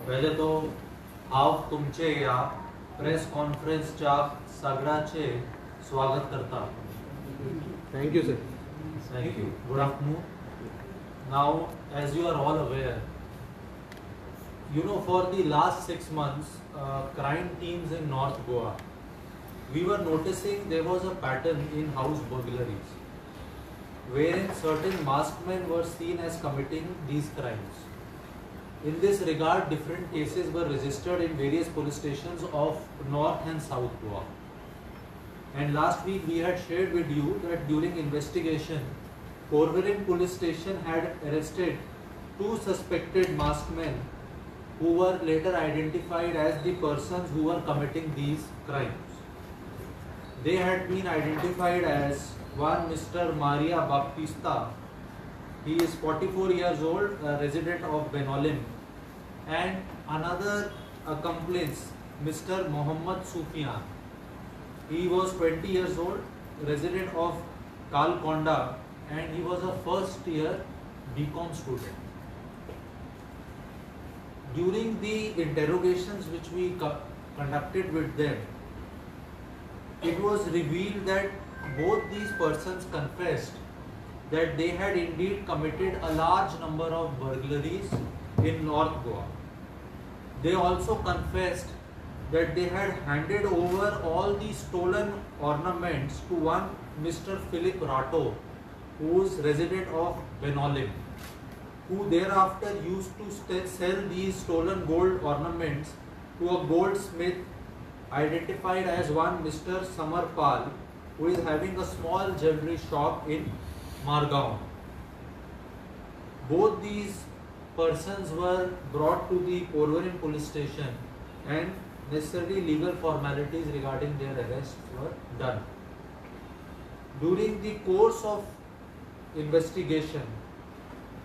पहिले तो हांव तुमचे ह्या प्रेस कॉन्फरन्सच्या सगळ्याचे स्वागत करता. Thank you, sir. Thank you. Good afternoon. Now, as you are all aware, for the last 6 months, crime teams in North Goa, we were noticing there was a pattern in house burglaries, wherein certain masked men were seen as committing these crimes. In this regard, different cases were registered in various police stations of North and South Goa. And last week we had shared with you that during investigation, Porvorim police station had arrested 2 suspected masked men who were later identified as the persons who were committing these crimes. They had been identified as one Mr. Maria Baptista. He is 44 years old, a resident of Benolim, and another accomplice, Mr. Mohammad Sufian. He was 20 years old, resident of Kalkonda, and he was a first year BCom student. During the interrogations which we conducted with them, it was revealed that both these persons confessed that they had indeed committed a large number of burglaries in North Goa. They also confessed that they had handed over all the stolen ornaments to one Mr. Philip Rato, who is resident of Benolim, who thereafter used to sell these stolen gold ornaments to a goldsmith identified as one Mr. Samar Pal, who is having a small jewelry shop in Margaon. Both these persons were brought to the Porvorim police station and necessary legal formalities regarding their arrests were done. During the course of investigation,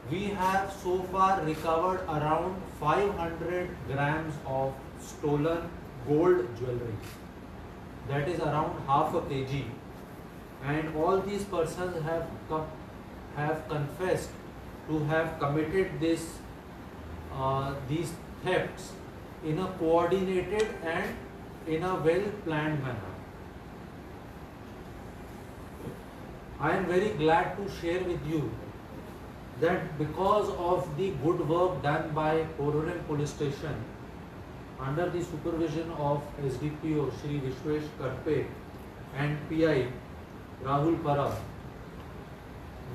we have so far recovered around 500 grams of stolen gold jewelry. That is around half a kg. And all these persons have confessed to have committed these thefts in a coordinated and in a well-planned manner. I am very glad to share with you that because of the good work done by Porvorim police station under the supervision of SDPO Shri Vishwesh Karpe and PI Rahul Parab,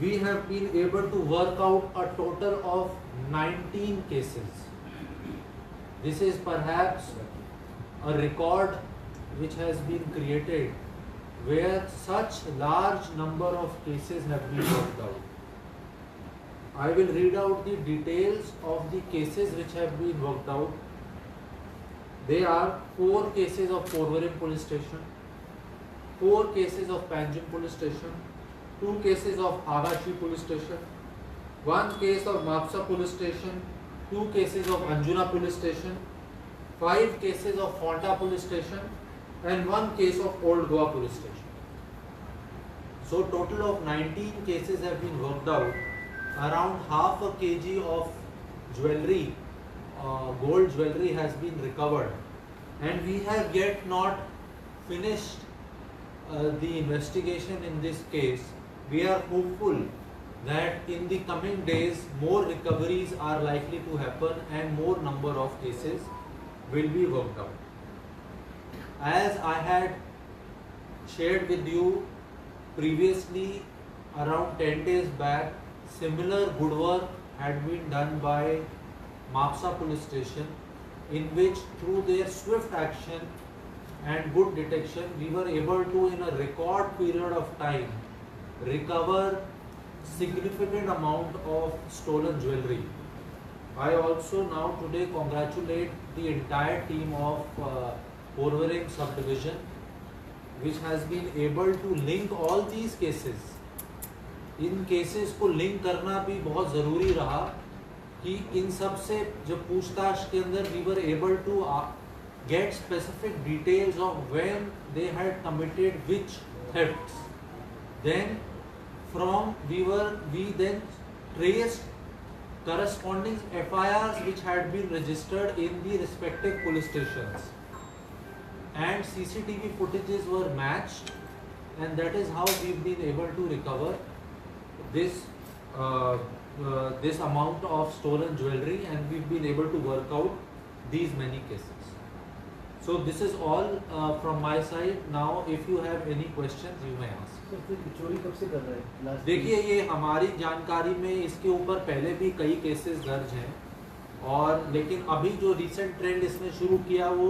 we have been able to work out a total of 19 cases. This is perhaps a record which has been created where such large number of cases have been worked out. I will read out the details of the cases which have been worked out. They are 4 cases of Porvorim police station, 4 cases of Panjim police station, 2 cases of Agachi police station, 1 case of Mapsa police station, 2 cases of Anjuna police station, 5 cases of Fonta police station, and 1 case of Old Goa police station. So total of 19 cases have been worked out. Around half a kg of jewelry, gold jewelry has been recovered, and we have yet not finished the investigation in this case. We are hopeful that in the coming days more recoveries are likely to happen and more number of cases will be worked out. As I had shared with you previously, around 10 days back, similar good work had been done by Mapsa police station, in which through their swift action and good detection, we were able to, in a record period of time, recover significant amount of stolen jewelry. I also now today congratulate the entire team of Porvorim subdivision, which has been able to link all these cases. In cases को link करना भी बहुत ज़रूरी रहा कि इन सब से जो पूछताछ के अंदर we were able to get specific details of when they had committed which thefts. Then we then traced corresponding FIRs which had been registered in the respective police stations, and CCTV footages were matched, and that is how we've been able to recover this this amount of stolen jewelry, and we've been able to work out these many cases. So this is all from my side. Now if you have any questions you may ask. तो फिर चोरी कब से कर रहा है? Last देखिए, ये हमारी जानकारी में इसके ऊपर पहले भी कई केसेस दर्ज हैं, और लेकिन अभी जो रिसेंट ट्रेंड इसने शुरू किया वो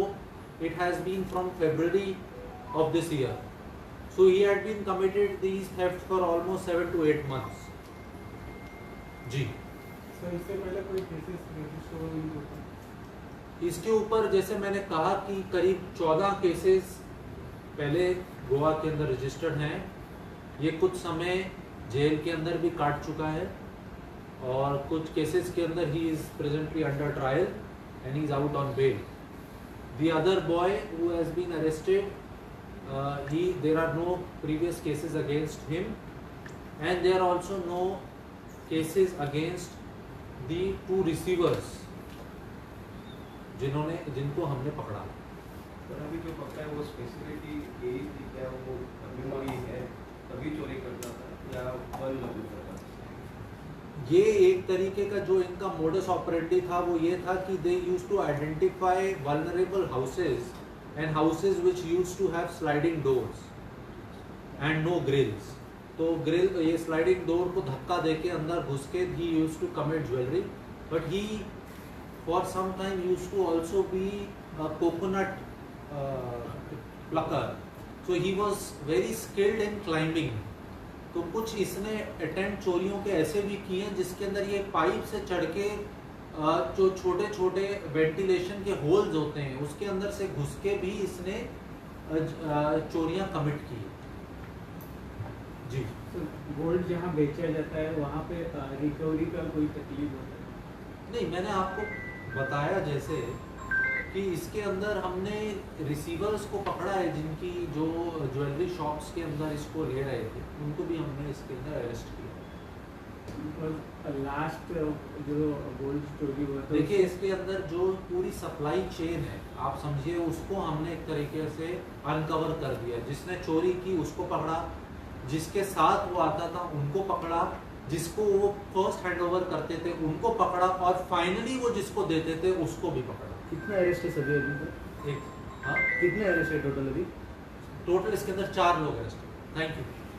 it has been from February of this year. So he had been committed these thefts for almost 7 to 8 months. Ji, sir इससे पहले कोई केसेस रजिस्टर हुए नहीं होते? इसके ऊपर जैसे मैंने कहा कि करीब 14 केसेस पहले गोवा के अंदर रजिस्टर्ड हैं. ये कुछ समय जेल के अंदर भी काट चुका है, और कुछ केसेस के अंदर he is presently under trial and he is out on bail. The other boy who has been arrested, there are no previous cases against him, and there are also no cases against the 2 receivers जिनको हमने पकड़ा. पर अभी जो पकड़ा है वो specifically यही थी क्या, वो मेमोरी है तभी चोरी करता था या वन लॉबी करता था? ये एक तरीके का जो इनका मोडस ऑपरेंडी था वो ये था कि they used to identify vulnerable houses and houses which used to have sliding doors and no grills. तो ग्रिल, ये स्लाइडिंग डोर को धक्का देके अंदर घुस के ही used to commit jewellery. But he for some time used to also be a coconut plucker. So he was very skilled in climbing. तो कुछ इसने अटेम्प्ट चोरियों के ऐसे भी किए हैं जिसके अंदर ये पाइप से चढ़ के जो छोटे छोटे वेंटिलेशन के होल्स होते हैं उसके अंदर से घुस के भी इसने चोरियां कमिट की. जी, गोल्ड जहाँ बेचा जाता है वहाँ पे रिकवरी का कोई तकलीफ होता है? नहीं, मैंने आपको बताया जैसे कि इसके अंदर हमने रिसीवर्स को पकड़ा है जिनकी जो ज्वेलरी शॉप्स के अंदर इसको ले रहे थे, उनको भी हमने इसके अंदर अरेस्ट किया. और लास्ट जो गोल्ड चोरी हुआ था देखिए, इसके अंदर जो पूरी सप्लाई चेन है आप समझिए, उसको हमने एक तरीके से अनकवर कर दिया. जिसने चोरी की उसको पकड़ा, जिसके साथ वो आता था उनको पकड़ा, जिसको वो फर्स्ट हैंडओवर करते थे उनको पकड़ा, और फाइनली वो जिसको देते थे उसको भी पकड़ा. कितने अरेस्ट है सभी अभी तक? एक, हाँ, कितने अरेस्ट है टोटल अभी? टोटल इसके अंदर 4 लोग अरेस्ट. Thank you.